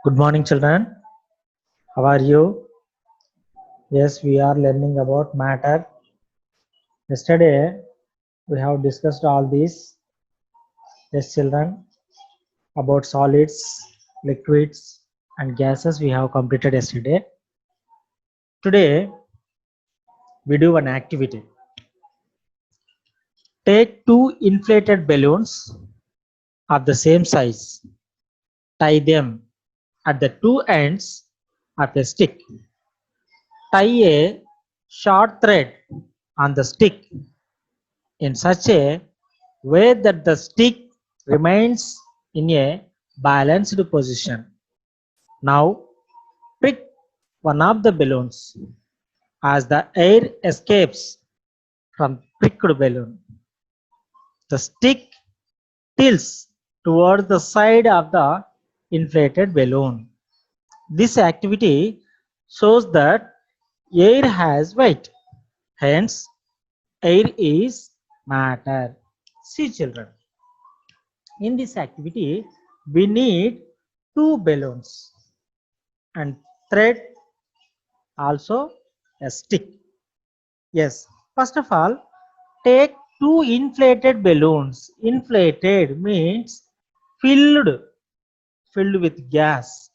Good morning, children. How are you? Yes, we are learning about matter. Yesterday, we have discussed all these. Yes, children, about solids, liquids, and gases we have completed yesterday. Today, we do an activity. Take two inflated balloons of the same size. Tie them at the two ends of a stick. Tie a short thread on the stick in such a way that the stick remains in a balanced position. Now prick one of the balloons as the air escapes from pricked balloon. The stick tilts towards the side of the inflated balloon. This activity shows that air has weight. Hence, air is matter. See, children. In this activity, we need two balloons and thread, also a stick. Yes, first of all, take two inflated balloons. Inflated means filled, filled with gas.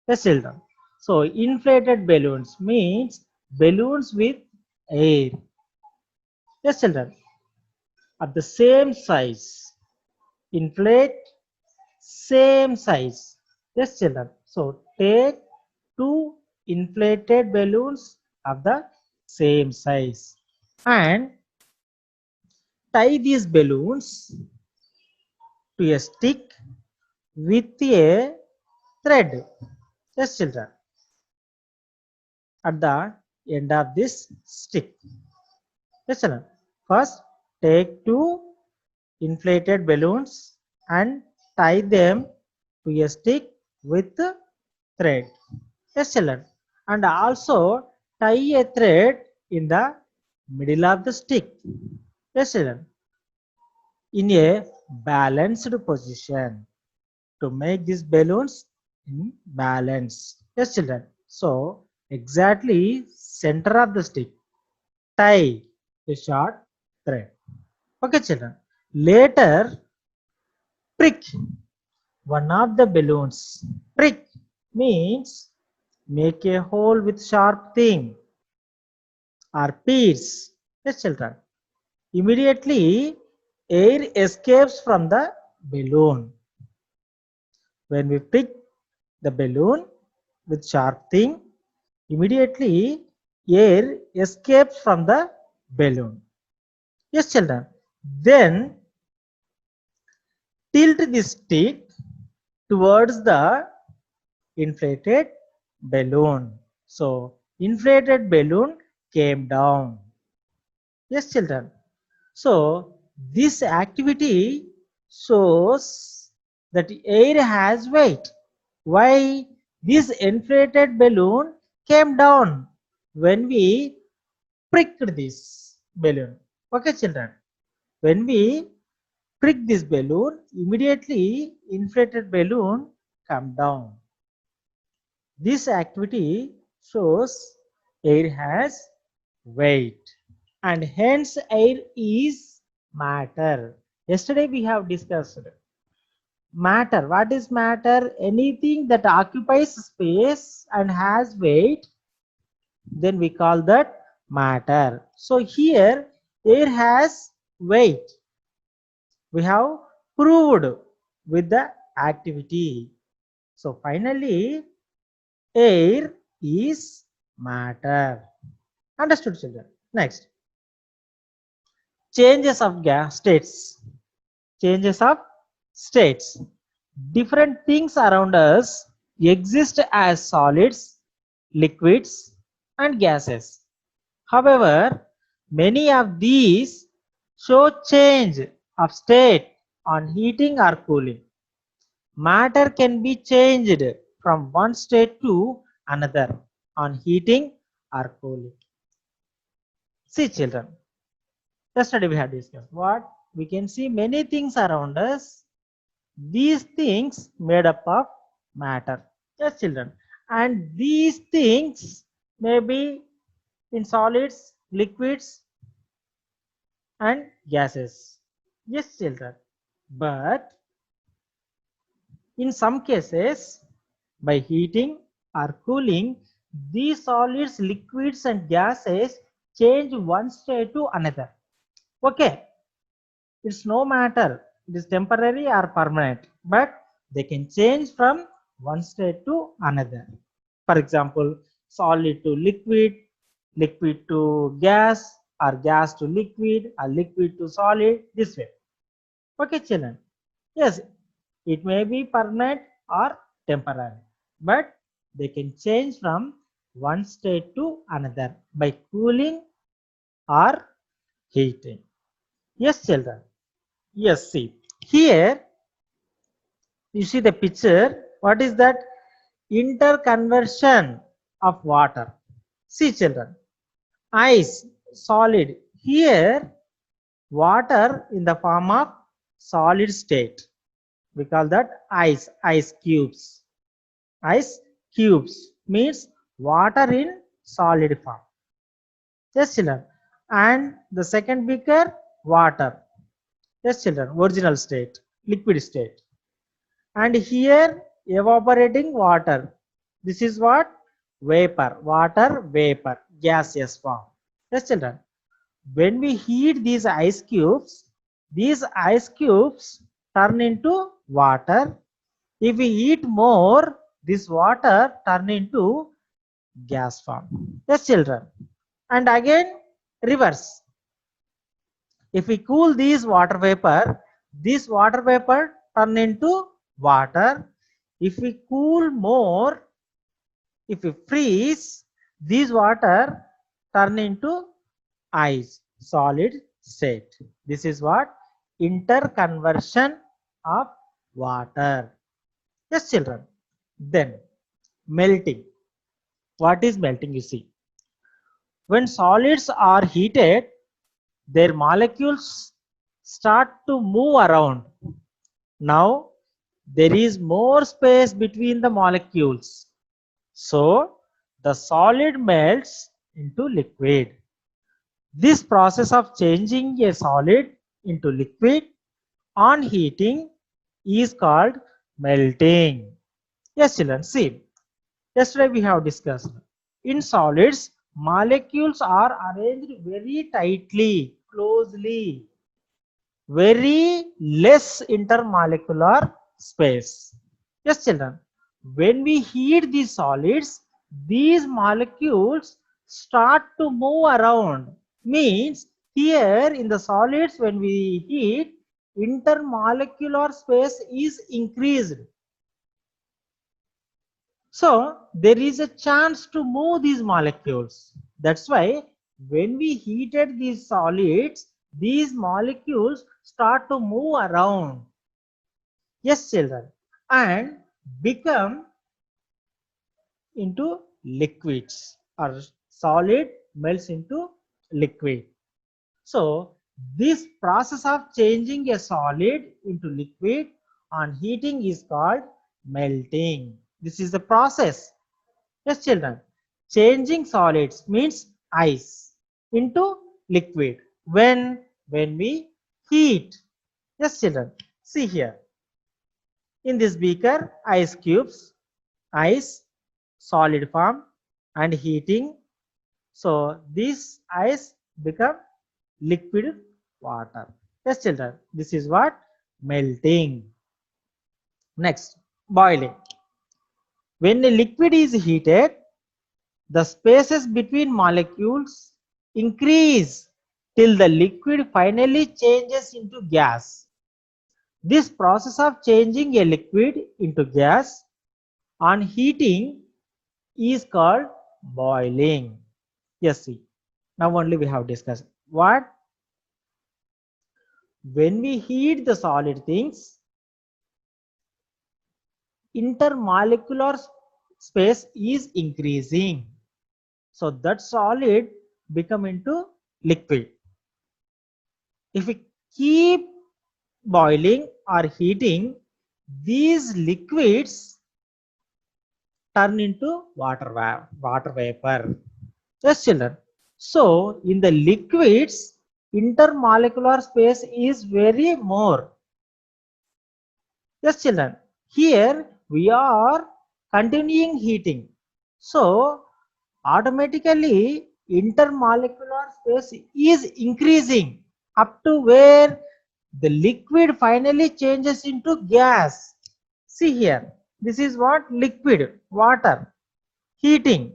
Yes, children. So, inflated balloons means balloons with air. Yes, children. At the same size. Inflate, same size. Yes, children. So take two inflated balloons of the same size and tie these balloons to a stick with a thread. Yes, children. At the end of this stick. Yes, children. First, take two inflated balloons and tie them to a stick with thread. Yes, children. And also tie a thread in the middle of the stick. Yes, children. In a balanced position to make these balloons in balance. Yes, children. So exactly center of the stick. Tie a short thread. Okay, children. Later, prick one of the balloons. Prick means make a hole with sharp thing or pierce. Yes, children. Immediately, air escapes from the balloon. When we prick the balloon with sharp thing, immediately air escapes from the balloon. Yes, children. Then tilt the stick towards the inflated balloon. So, inflated balloon came down. Yes, children. So, this activity shows that air has weight. Why? This inflated balloon came down when we pricked this balloon. Okay, children. When we prick this balloon, immediately inflated balloon come down. This activity shows air has weight and hence air is matter. Yesterday we have discussed matter. What is matter? Anything that occupies space and has weight, then we call that matter. So here air has weight. We have proved with the activity. So finally air is matter. Understood, children? Next, changes of gas states. Changes of states. Different things around us exist as solids, liquids, and gases. However, many of these show change of state on heating or cooling. Matter can be changed from one state to another on heating or cooling. See, children, yesterday we had discussed what we can see many things around us. These things made up of matter. Yes, children. And these things may be in solids, liquids, and gases. Yes, children. But in some cases, by heating or cooling, these solids, liquids, and gases change one state to another. Okay, it's no matter it is temporary or permanent, but they can change from one state to another. For example, solid to liquid, liquid to gas, or gas to liquid, or liquid to solid, this way. Okay, children. Yes, it may be permanent or temporary, but they can change from one state to another by cooling or heating. Yes, children. Yes, see. Here you see the picture. What is that? Interconversion of water. See, children. Ice, solid. Here, water in the form of solid state. We call that ice cubes. Ice cubes means water in solid form. Yes, children. And the second beaker, water. Yes, children. Original state, liquid state. And here, evaporating water. This is what? Vapor. Water, vapor, gaseous form. Yes, children. When we heat these ice cubes turn into water. If we heat more, this water turn into gas form. Yes, children. And again, reverse. If we cool this water vapor turn into water. If we cool more, if we freeze, this water turn into ice, solid state. This is what? Interconversion of water. Yes, children. Then melting. What is melting? You see, when solids are heated, their molecules start to move around. Now there is more space between the molecules. So the solid melts into liquid. This process of changing a solid into liquid on heating is called melting. Yes, children, see, yesterday we have discussed. In solids, molecules are arranged very tightly, closely, very less intermolecular space. Yes, children. When we heat these solids, these molecules start to move around. Means here in the solids, when we heat, intermolecular space is increased. So there is a chance to move these molecules. That's why when we heated these solids, these molecules start to move around. Yes, children, and become into liquids, or solid melts into liquid. So this process of changing a solid into liquid on heating is called melting. This is the process. Yes, children. Changing solids means ice into liquid when we heat. Yes, children. See here. In this beaker, ice cubes, ice, solid form, and heating. So this ice become liquid water. Yes, children. This is what? Melting. Next, boiling. When a liquid is heated, the spaces between molecules increase till the liquid finally changes into gas. This process of changing a liquid into gas on heating is called boiling. Yes, see. Now only we have discussed what? When we heat the solid things, intermolecular space is increasing. So that solid become into liquid. If we keep boiling or heating, these liquids turn into water vapor. Yes, children. So in the liquids, intermolecular space is very more. Yes, children. Here we are continuing heating. So automatically intermolecular space is increasing up to where the liquid finally changes into gas. See here, this is what liquid, water, heating.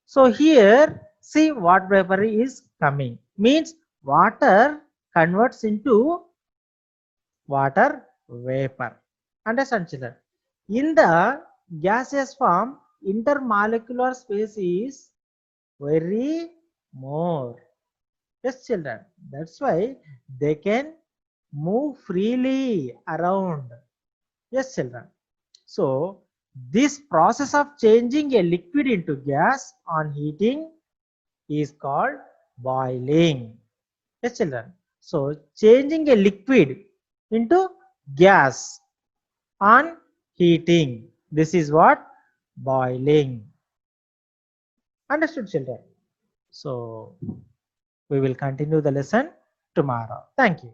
So here, see what vapor is coming. Means water converts into water vapor. Understand, children? In the gaseous form, intermolecular space is very more. Yes, children. That's why they can move freely around. Yes, children. So this process of changing a liquid into gas on heating is called boiling. Yes, children. So changing a liquid into gas on heating. This is what boiling. Understood, children? So we will continue the lesson tomorrow. Thank you.